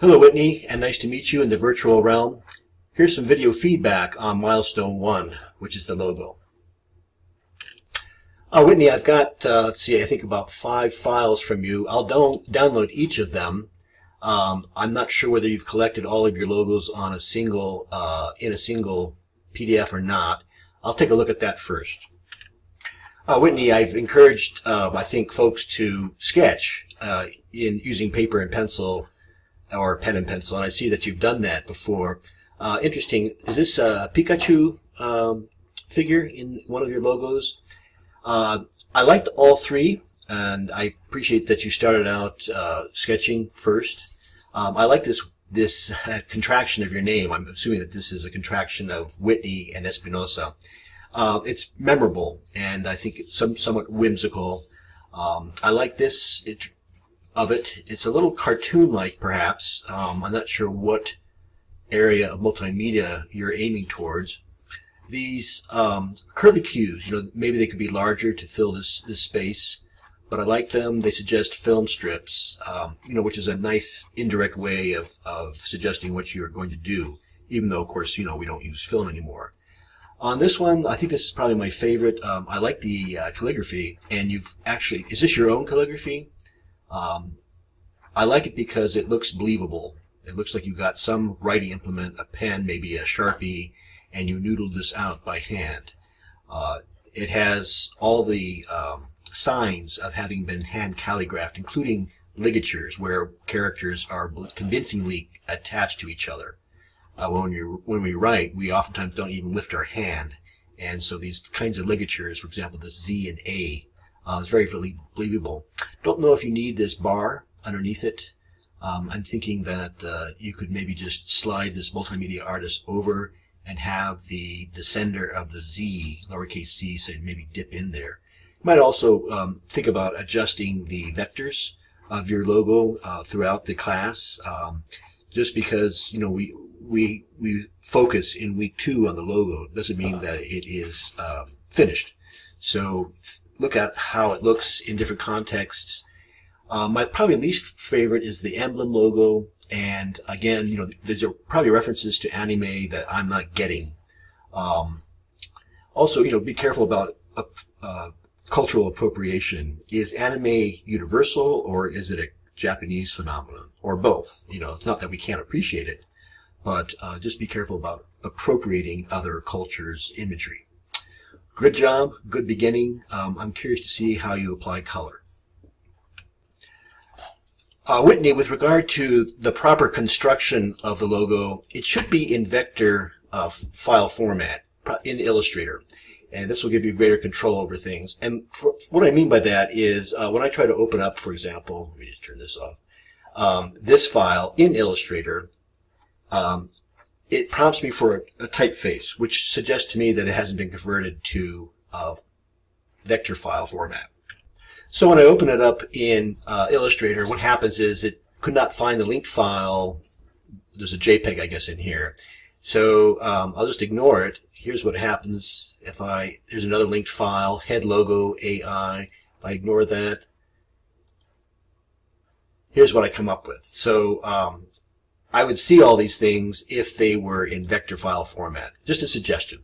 Hello Whitney, and nice to meet you in the virtual realm. Here's some video feedback on Milestone 1, which is the logo. Whitney, I've got, let's see, I think about 5 files from you. I'll download each of them. I'm not sure whether you've collected all of your logos on a single, in a single PDF or not. I'll take a look at that first. Whitney, I've encouraged, I think, folks to sketch in using paper and pencil or pen and pencil, and I see that you've done that before. Interesting. Is this a Pikachu figure in one of your logos? I liked all 3, and I appreciate that you started out sketching first. I like this contraction of your name. I'm assuming that this is a contraction of Whitney and Espinosa. It's memorable, and I think it's somewhat whimsical. I like this. It's a little cartoon-like, perhaps. I'm not sure what area of multimedia you're aiming towards. These curlicues, maybe they could be larger to fill this space, but I like them. They suggest film strips, which is a nice indirect way of suggesting what you're going to do, even though, of course, we don't use film anymore. On this one, I think this is probably my favorite. I like the calligraphy, and is this your own calligraphy? I like it because it looks believable. It looks like you got some writing implement, a pen, maybe a Sharpie, and you noodled this out by hand. It has all the signs of having been hand calligraphed, including ligatures where characters are convincingly attached to each other. When we write, we oftentimes don't even lift our hand, and so these kinds of ligatures, for example, the Z and A, is very believable. Don't know if you need this bar underneath it. I'm thinking that you could maybe just slide this multimedia artist over and have the descender of the Z, lowercase c, say maybe dip in there. You might also think about adjusting the vectors of your logo throughout the class, just because we focus in week 2 on the logo doesn't mean that it is finished. So look at how it looks in different contexts. My probably least favorite is the emblem logo, and again, there's probably references to anime that I'm not getting. Also, be careful about cultural appropriation. Is anime universal, or is it a Japanese phenomenon, or both? It's not that we can't appreciate it, but just be careful about appropriating other cultures' imagery. Good job, good beginning. I'm curious to see how you apply color. Whitney, with regard to the proper construction of the logo, it should be in vector file format in Illustrator, and this will give you greater control over things. And what I mean by that is when I try to open up, for example, let me just turn this off, this file in Illustrator, it prompts me for a typeface, which suggests to me that it hasn't been converted to vector file format. So when I open it up in Illustrator, what happens is it could not find the linked file. There's a JPEG, I guess, in here. So I'll just ignore it. Here's what happens if there's another linked file, head logo, AI. If I ignore that, here's what I come up with. So I would see all these things if they were in vector file format. Just a suggestion.